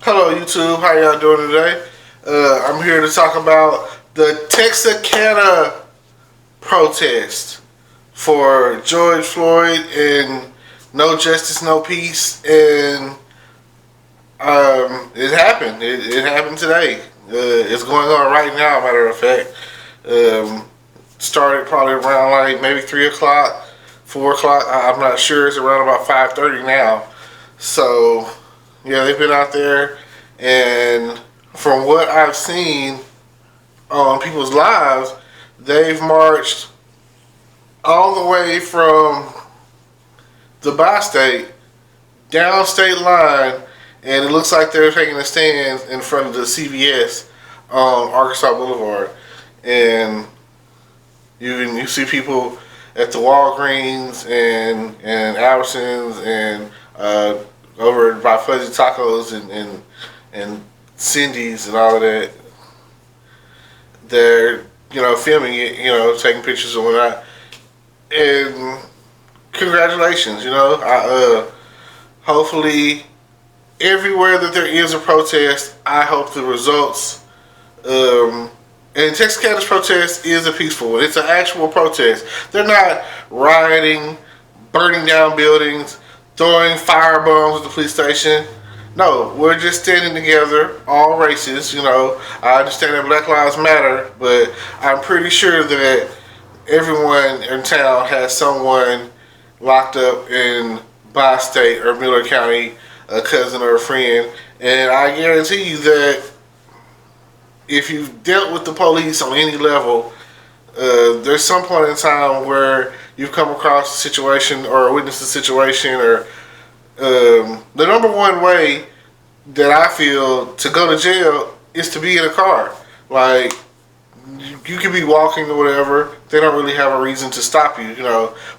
Hello YouTube, how y'all doing today? I'm here to talk about the Texarkana protest for George Floyd and no justice, no peace, and it happened. It happened today. It's going on right now, matter of fact. Um, Started probably around like maybe 3 o'clock, 4 o'clock. I'm not sure. It's around about 5:30 now. So yeah, they've been out there, and from what I've seen on people's lives, they've marched all the way from the bi-state down state line, and it looks like they're taking a stand in front of the CVS on Arkansas Boulevard, and you see people at the Walgreens and Albertsons and over by Fuzzy Tacos and Cindy's and all of that. They're filming it, taking pictures and whatnot. And congratulations, hopefully everywhere that there is a protest, I hope the results. And Texarkana's protest is a peaceful one. It's an actual protest. They're not rioting, burning down buildings, throwing fire bombs at the police station. No, we're just standing together, all races. I understand that Black Lives Matter, but I'm pretty sure that everyone in town has someone locked up in bi-state or Miller County, a cousin or a friend, and I guarantee you that if you've dealt with the police on any level, there's some point in time where you've come across a situation or witnessed a situation, or the number one way that I feel to go to jail is to be in a car. Like, you could be walking or whatever. They don't really have a reason to stop you.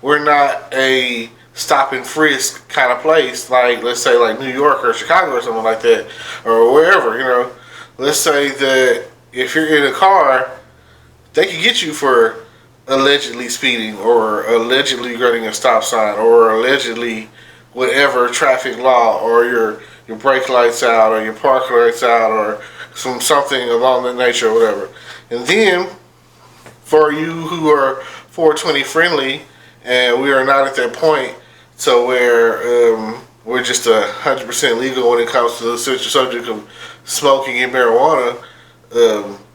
We're not a stop and frisk kind of place. Like, let's say like New York or Chicago or something like that, or wherever. Let's say that if you're in a car, they can get you for allegedly speeding or allegedly running a stop sign or allegedly whatever traffic law, or your brake lights out or your park lights out or something along that nature or whatever. And then for you who are 420 friendly, and we are not at that point to where we're just 100% legal when it comes to the subject of smoking and marijuana.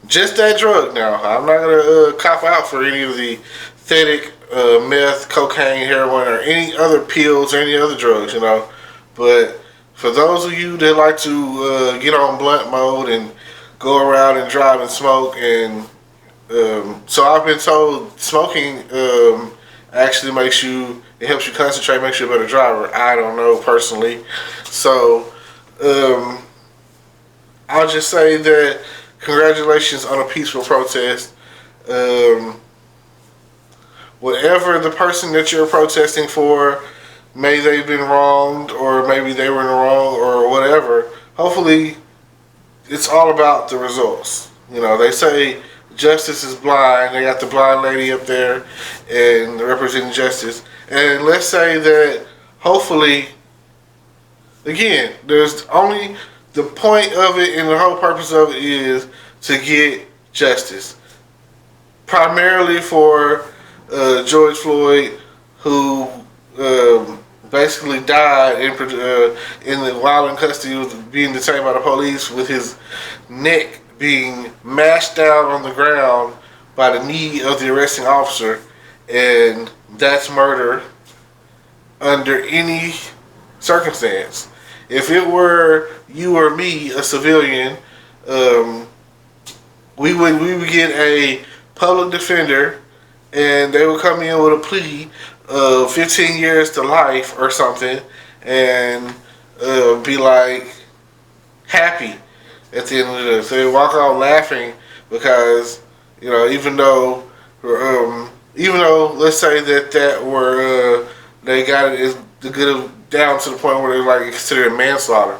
Just that drug now. I'm not going to cop out for any of the synthetic meth, cocaine, heroin, or any other pills or any other drugs, But for those of you that like to get on blunt mode and go around and drive and smoke, and so I've been told smoking actually it helps you concentrate, makes you a better driver. I don't know personally. So I'll just say that congratulations on a peaceful protest. Whatever the person that you're protesting for, may they've been wronged or maybe they were in the wrong or whatever. Hopefully it's all about the results. They say justice is blind. They got the blind lady up there and representing justice. And let's say that hopefully, again, there's only the point of it and the whole purpose of it is to get justice. Primarily for George Floyd, who basically died while in custody, was being detained by the police with his neck being mashed down on the ground by the knee of the arresting officer, and that's murder under any circumstance. If it were you or me, a civilian, we would get a public defender, and they would come in with a plea of 15 years to life or something, and be like happy at the end of the day. So they walk out laughing because even though let's say that were they got it as the good down to the point where they're like considered manslaughter.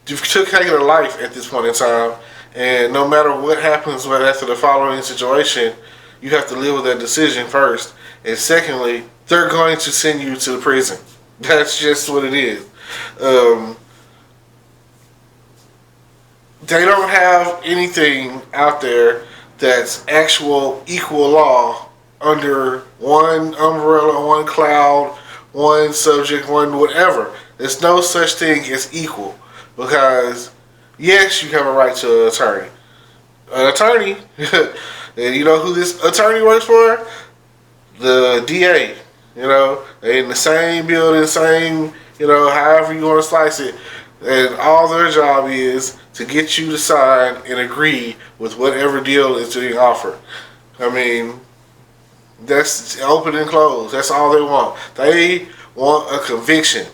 You've taken a life at this point in time, and no matter what happens after the following situation, you have to live with that decision first. And secondly, they're going to send you to the prison. That's just what it is. they don't have anything out there that's actual equal law under one umbrella, one cloud, one subject, one whatever. There's no such thing as equal because yes, you have a right to an attorney. An attorney, and you know who this attorney works for? The DA. You know, they in the same building, same, you know, however you want to slice it. And all their job is to get you to sign and agree with whatever deal is being offered. I mean, that's open and closed. That's all they want. They want a conviction.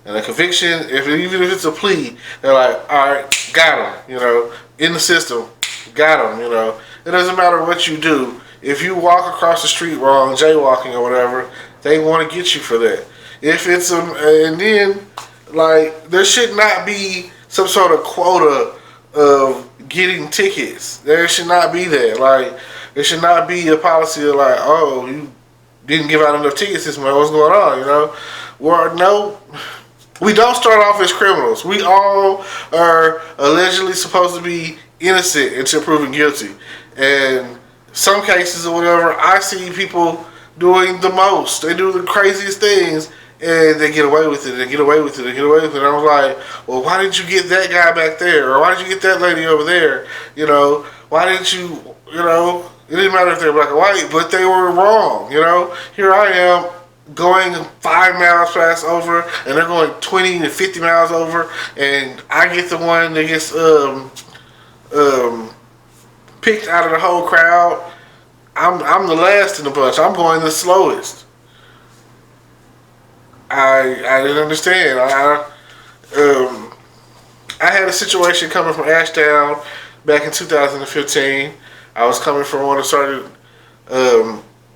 And a conviction, even if it's a plea, they're like, all right, got him, you know, in the system, got him, you know. It doesn't matter what you do. If you walk across the street wrong, jaywalking or whatever, they want to get you for that. If it's and then like there should not be some sort of quota of getting tickets. There should not be that. Like there should not be a policy of like, oh, you didn't give out enough tickets this month. What's going on? You know, well, no. We don't start off as criminals. We all are allegedly supposed to be innocent until proven guilty. And some cases or whatever, I see people doing the most. They do the craziest things, and they get away with it. They get away with it. They get away with it. And I was like, well, why didn't you get that guy back there, or why did you get that lady over there? You know, why didn't you? You know, it didn't matter if they were black or white, but they were wrong. You know, here I am going 5 miles past over, and they're going 20 to 50 miles over, and I get the one that gets picked out of the whole crowd. I'm the last in the bunch. I'm going the slowest. I didn't understand. I had a situation coming from Ashdown back in 2015. I was coming from one that started.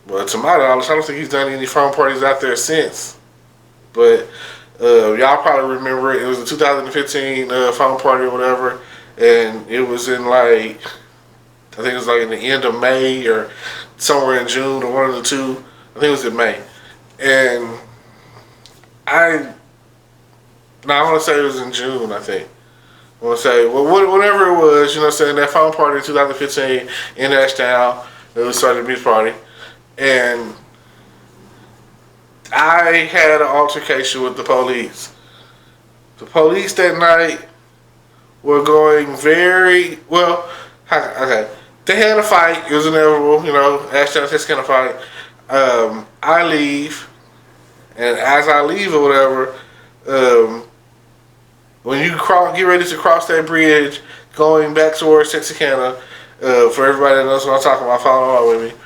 Well, to my knowledge, I don't think he's done any phone parties out there since. But y'all probably remember it. It was a 2015 phone party or whatever, and it was in like, I think it was like in the end of May or somewhere in June or one of the two. I think it was in May. And I want to say it was in June, I think. I want to say, well, whatever it was, you know what I'm saying, that phone party in 2015 in Ashtown, it was started a beach party. And I had an altercation with the police. The police that night were going very, well, okay. They had a fight. It was inevitable, you know, Ashtown, Texarkana fight. I leave, and as I leave or whatever, when you get ready to cross that bridge going back towards Texarkana, for everybody that knows what I'm talking about, follow along with me.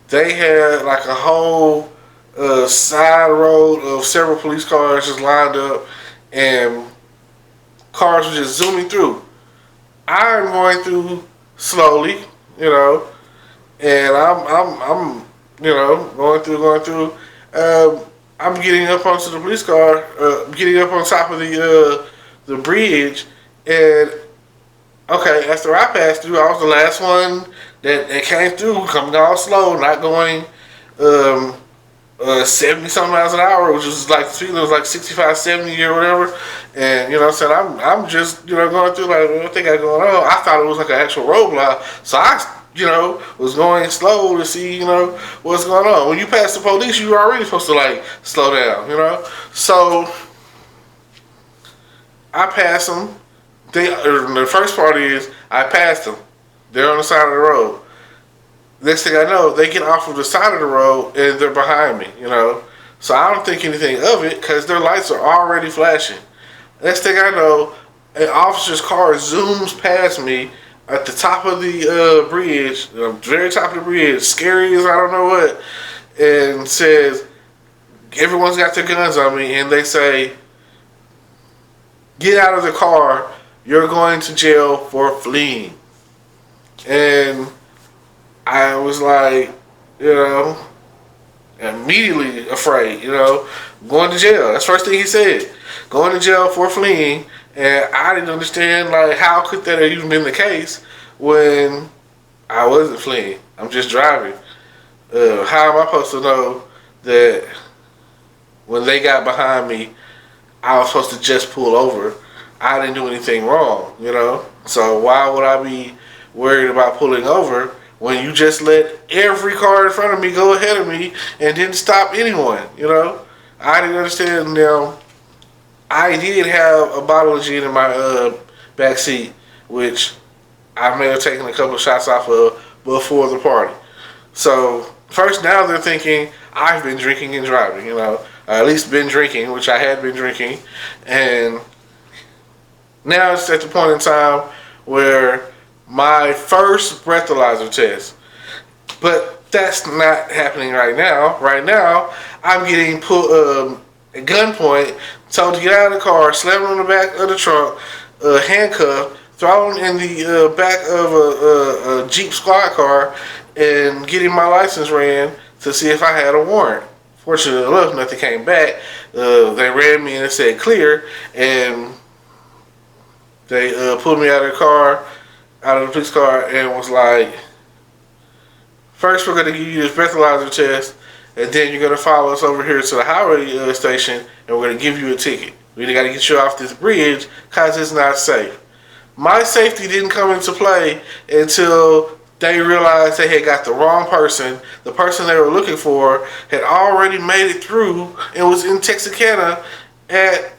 They had like a whole side road of several police cars just lined up, and cars were just zooming through. I'm going through slowly, you know, and I'm you know, going through. I'm getting up onto the police car, getting up on top of the bridge, and okay, after I passed through, I was the last one that came through, coming all slow, not going 70 something miles an hour, which was like the speed was like 65, 70 or whatever. And you know what I'm saying, I'm just, you know, going through like, what they got going on. I thought it was like an actual roadblock, so I, you know, was going slow to see, you know, what's going on. When you pass the police, you're already supposed to like slow down, you know. So I pass them. The first part is I passed them. They're on the side of the road. Next thing I know, they get off of the side of the road and they're behind me, you know. So I don't think anything of it because their lights are already flashing. Next thing I know, an officer's car zooms past me at the top of the bridge, the very top of the bridge, scary as I don't know what, and says, everyone's got their guns on me, and they say, get out of the car, you're going to jail for fleeing. And I was like, you know, immediately afraid, you know, going to jail. That's the first thing he said. Going to jail for fleeing. And I didn't understand, like, how could that have even been the case when I wasn't fleeing? I'm just driving. How am I supposed to know that when they got behind me, I was supposed to just pull over I didn't do anything wrong, you know? So why would I be worried about pulling over when you just let every car in front of me go ahead of me and didn't stop anyone, you know? I didn't understand. Now, I did have a bottle of gin in my back seat, which I may have taken a couple of shots off of before the party. So first, now they're thinking I've been drinking and driving. You know, at least been drinking, which I had been drinking, and now it's at the point in time where my first breathalyzer test. But that's not happening right now. Right now, I'm getting put at gunpoint, told to get out of the car, slammed on the back of the trunk, handcuffed, thrown in the back of a Jeep squad car, and getting my license ran to see if I had a warrant. Fortunately enough, nothing came back. They ran me and it said clear, and they pulled me out of the car, out of the police car, and was like, first we're going to give you this breathalyzer test, and then you're going to follow us over here to the highway station, and we're going to give you a ticket. We got to get you off this bridge because it's not safe. My safety didn't come into play until they realized they had got the wrong person. The person they were looking for had already made it through and was in Texarkana at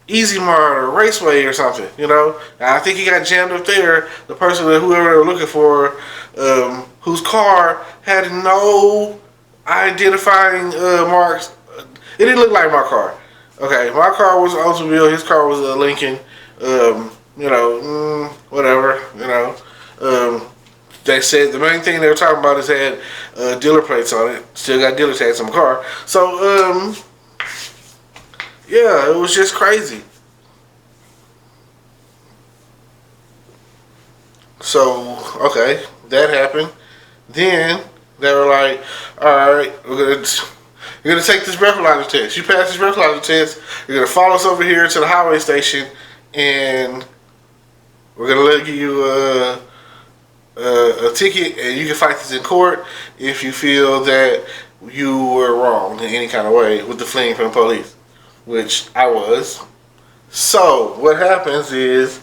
Easy Mart or Raceway or something, you know. And I think he got jammed up there. The person that whoever they were looking for, whose car had no identifying marks. It didn't look like my car. Okay, my car was an Oldsmobile. His car was a Lincoln. You know, whatever. You know, they said the main thing they were talking about is had dealer plates on it. Still got dealer tags on the car. So, yeah, it was just crazy. So, okay, that happened. Then they were like, all right, you're gonna take this breathalyzer test. You pass this breathalyzer test, you're gonna follow us over here to the highway station, and we're gonna let you a ticket, and you can fight this in court if you feel that you were wrong in any kind of way with the fleeing from the police, which I was. So what happens is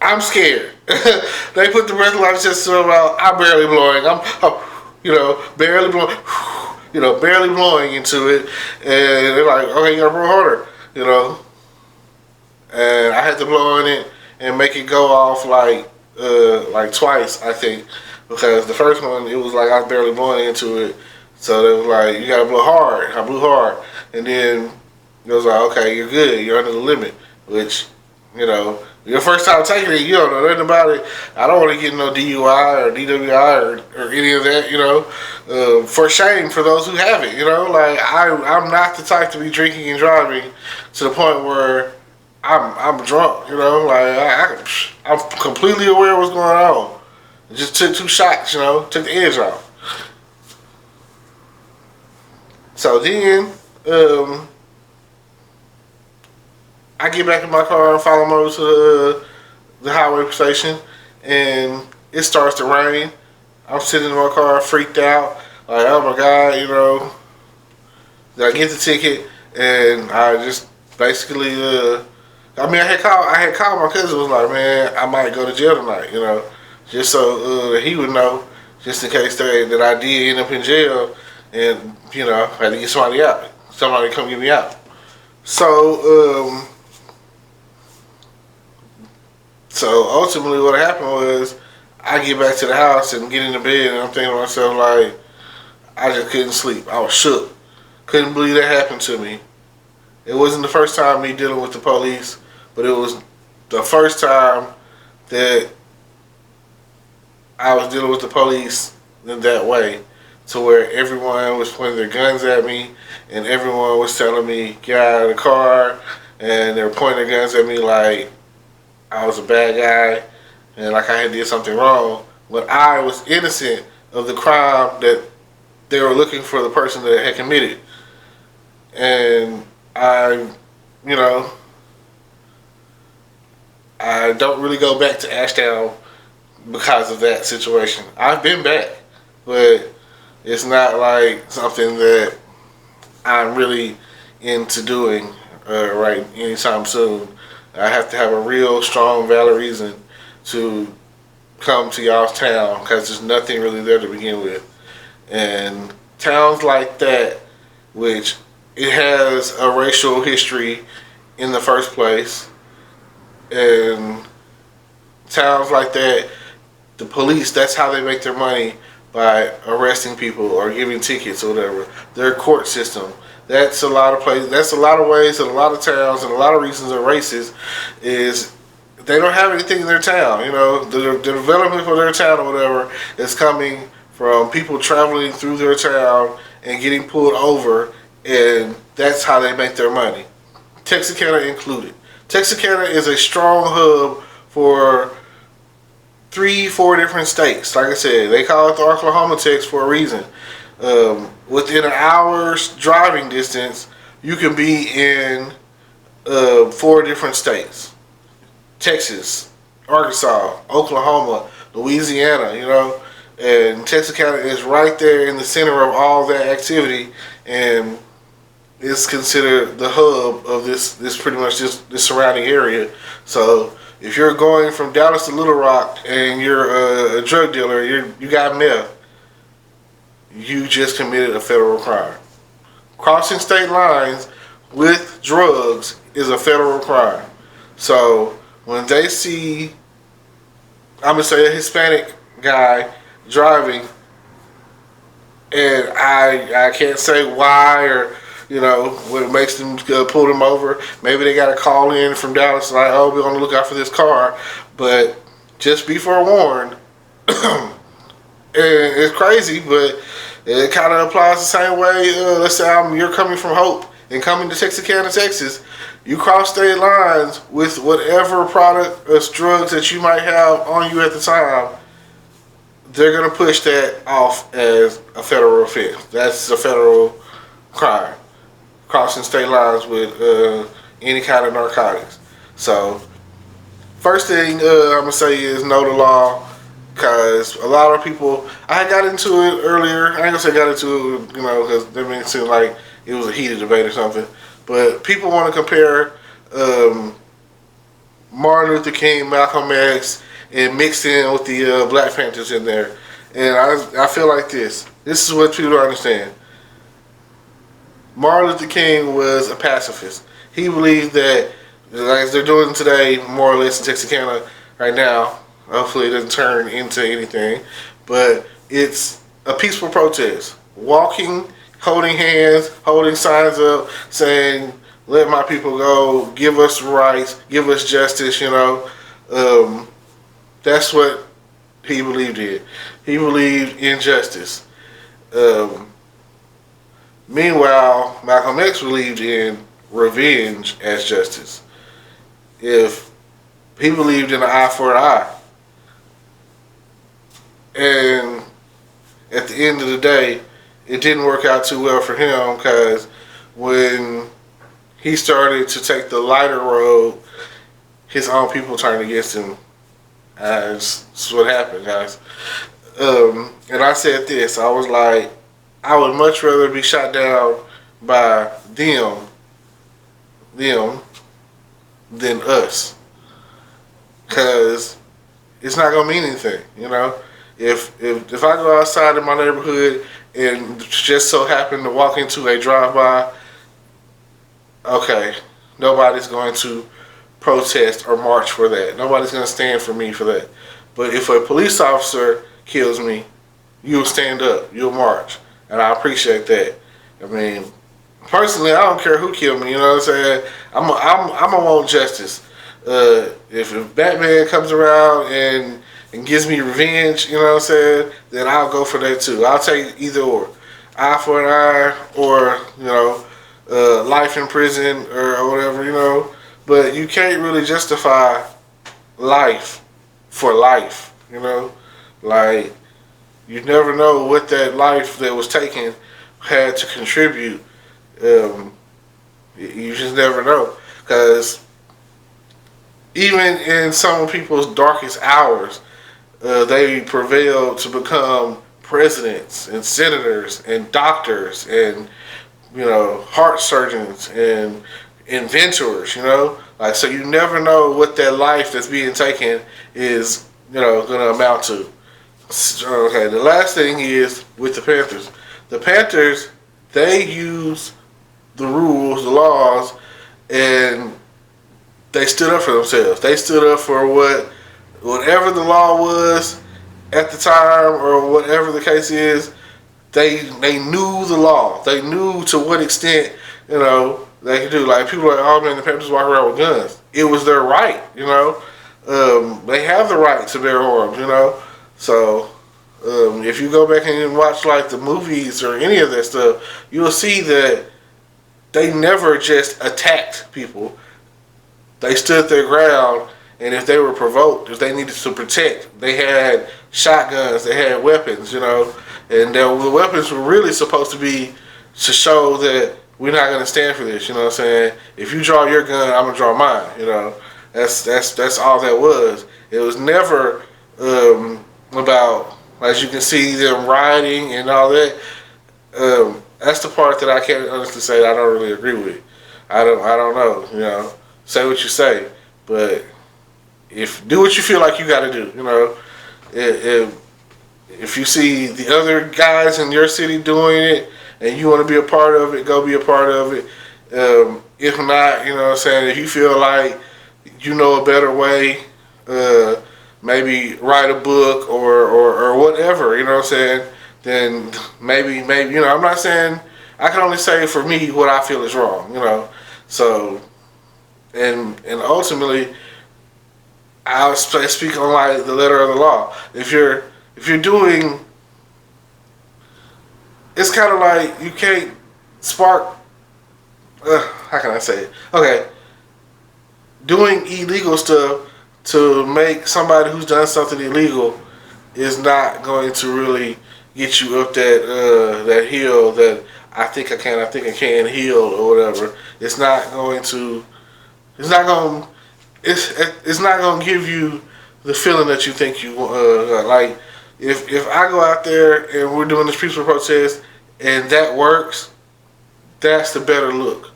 I'm scared. They put the breathalyzer test out. I'm barely blowing. Barely blowing. Barely blowing into it, and they're like, "Okay, you gotta blow harder," you know. And I had to blow on it and make it go off like twice, I think, because the first one it was like I was barely blowing into it, so they was like, "You gotta blow hard." I blew hard, and then it was like, "Okay, you're good. You're under the limit," which, you know. Your first time taking it, you don't know nothing about it. I don't want to get no DUI or DWI or any of that, you know. For shame for those who have it, you know. Like, I'm not the type to be drinking and driving to the point where I'm drunk, you know. Like, I'm completely aware of what's going on. I just took 2 shots, you know, took the edge off. So then, I get back in my car and follow them over to the highway station, and it starts to rain. I'm sitting in my car, freaked out, like, oh my god, you know. I get the ticket, and I just basically, I had called my cousin. Was like, man, I might go to jail tonight, you know, just so he would know, just in case that I did end up in jail, and you know, I had to get somebody out, somebody to come get me out. So, So ultimately what happened was I get back to the house and get into bed, and I'm thinking to myself, like, I just couldn't sleep. I was shook. Couldn't believe that happened to me. It wasn't the first time me dealing with the police, but it was the first time that I was dealing with the police in that way, to where everyone was pointing their guns at me, and everyone was telling me, get out of the car, and they were pointing their guns at me like I was a bad guy and like I had did something wrong, when I was innocent of the crime that they were looking for the person that had committed. And I don't really go back to Ashdown because of that situation. I've been back, but it's not like something that I'm really into doing. right anytime soon. I have to have a real strong, valid reason to come to y'all's town because there's nothing really there to begin with. And towns like that, which it has a racial history in the first place, and towns like that, the police, that's how they make their money, by arresting people or giving tickets or whatever. Their court system. That's a lot of places. That's a lot of ways that a lot of towns and a lot of reasons are racist. Is they don't have anything in their town. You know, the development for their town or whatever is coming from people traveling through their town and getting pulled over, and that's how they make their money. Texarkana included. Texarkana is a strong hub for 3, 4 different states. Like I said, they call it the Oklahoma Tex for a reason. Within an hour's driving distance, you can be in 4 different states: Texas, Arkansas, Oklahoma, Louisiana. You know, and Texarkana is right there in the center of all that activity, and it's considered the hub of this pretty much this surrounding area. So if you're going from Dallas to Little Rock and you're a drug dealer, you got meth, you just committed a federal crime. Crossing state lines with drugs is a federal crime. So when they see, I'm gonna say, a Hispanic guy driving, and I can't say why or what makes them pull them over. Maybe they got a call in from Dallas like, oh, we're on the lookout for this car. But just be forewarned. And it's crazy, but it kind of applies the same way. Let's say you're coming from Hope and coming to Texarkana, Texas. You cross state lines with whatever product or drugs that you might have on you at the time. They're going to push that off as a federal offense. That's a federal crime. Crossing state lines with any kind of narcotics. So, first thing I'm going to say is know the law, because a lot of people, I got into it earlier. I ain't going to say got into it, because that made it seem like it was a heated debate or something. But people want to compare Martin Luther King, Malcolm X, and mix in with the Black Panthers in there. And I feel like this. This is what people don't understand. Martin Luther King was a pacifist. He believed that, like they're doing today, more or less in Texarkana right now, hopefully it doesn't turn into anything, but it's a peaceful protest. Walking, holding hands, holding signs up, saying, let my people go, give us rights, give us justice, That's what he believed in. He believed in justice. Meanwhile, Malcolm X believed in revenge as justice. If he believed in an eye for an eye. And at the end of the day, it didn't work out too well for him, because when he started to take the lighter road, his own people turned against him. That's what happened, guys. And I said this, I was like, I would much rather be shot down by them than us, because it's not gonna mean anything, If I go outside in my neighborhood and just so happen to walk into a drive-by, okay, nobody's going to protest or march for that. Nobody's going to stand for me for that. But if a police officer kills me, you'll stand up, you'll march, and I appreciate that. I mean, personally, I don't care who killed me. You know what I'm saying? I'm a want justice. If Batman comes around and gives me revenge, you know what I'm saying, then I'll go for that too. I'll take either or. Eye for an eye, or, life in prison or whatever, But you can't really justify life for life, Like, you never know what that life that was taken had to contribute. You just never know. Because even in some people's darkest hours, they prevailed to become presidents and senators and doctors and heart surgeons and inventors, you know, like, so you never know what that life that's being taken is, you know, going to amount to. Okay, the last thing is with the Panthers. The Panthers, they use the rules, the laws, and they stood up for themselves. They stood up for whatever the law was at the time, or whatever the case is. They knew the law. They knew to what extent, you know, they could do. Like, people are like, oh man, the Panthers walk around with guns. It was their right, you know. They have the right to bear arms, you know. So if you go back and watch like the movies or any of that stuff, you'll see that they never just attacked people. They stood their ground, and if they were provoked, if they needed to protect, they had shotguns, they had weapons, you know, and the weapons were really supposed to be to show that we're not going to stand for this. You know what I'm saying? If you draw your gun, I'm gonna draw mine. You know, that's all that was. It was never about, as you can see, them rioting and all that. That's the part that I can't honestly say I don't really agree with. I don't know. You know, say what you say, but if do what you feel like you got to do. You know, if you see the other guys in your city doing it and you want to be a part of it, go be a part of it. If not, you know what I'm saying, if you feel like you know a better way, maybe write a book or whatever, you know what I'm saying, then maybe, you know, I'm not saying, I can only say for me what I feel is wrong, you know. So, and ultimately, I'll speak on like the letter of the law. If you're doing, it's kind of like you can't spark. How can I say it? Okay, doing illegal stuff to make somebody who's done something illegal is not going to really get you up that hill that I think I can hill or whatever. It's not going to. It's not going. It's not going to give you the feeling that you think you like. If I go out there and we're doing this peaceful protest and that works, that's the better look.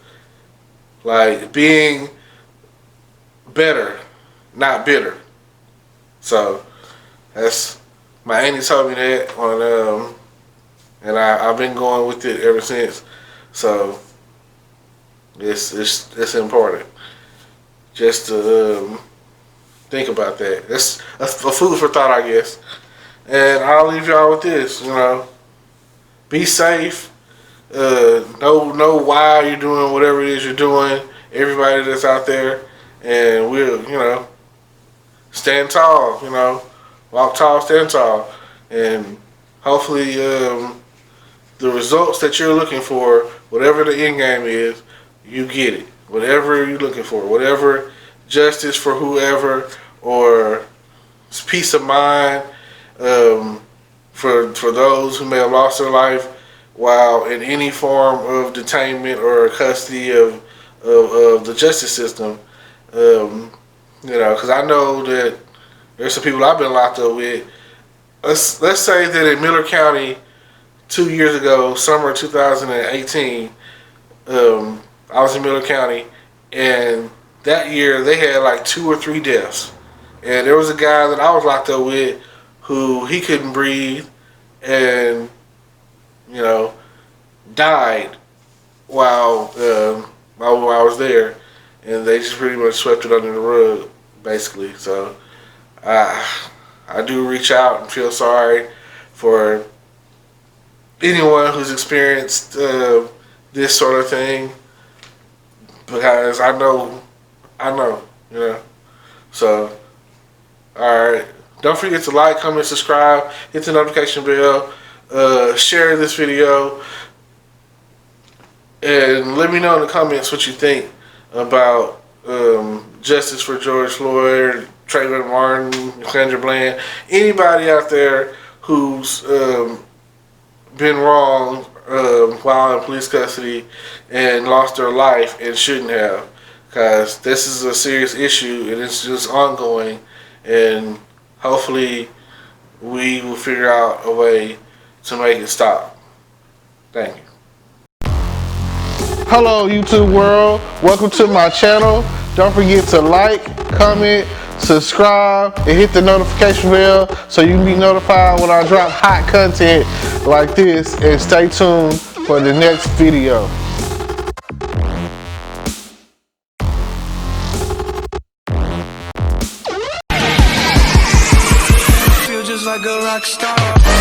Like, being better, not bitter. So that's, my auntie told me that on and I've been going with it ever since. So it's important just to think about that. That's a food for thought, I guess. And I'll leave y'all with this, you know. Be safe. Know why you're doing whatever it is you're doing. Everybody that's out there. And we'll, you know, stand tall, you know. Walk tall, stand tall. And hopefully the results that you're looking for, whatever the end game is, you get it. Whatever you're looking for. Whatever justice for whoever, or peace of mind, for those who may have lost their life while in any form of detainment or custody of the justice system. You know, because I know that there's some people I've been locked up with. Let's say that in Miller County 2 years ago, summer 2018, I was in Miller County, and that year they had like 2 or 3 deaths. And there was a guy that I was locked up with who he couldn't breathe and, you know, died while I was there, and they just pretty much swept it under the rug, basically. So I do reach out and feel sorry for anyone who's experienced this sort of thing, because I know, you know. So, alright. Don't forget to like, comment, subscribe, hit the notification bell, share this video, and let me know in the comments what you think about justice for George Floyd, Trayvon Martin, Sandra Bland, anybody out there who's been wrong while in police custody and lost their life and shouldn't have, because this is a serious issue and it's just ongoing, and hopefully we will figure out a way to make it stop. Thank you. Hello YouTube world, welcome to my channel. Don't forget to like, comment, subscribe, and hit the notification bell so you can be notified when I drop hot content like this, and stay tuned for the next video. Feel just like a rock star.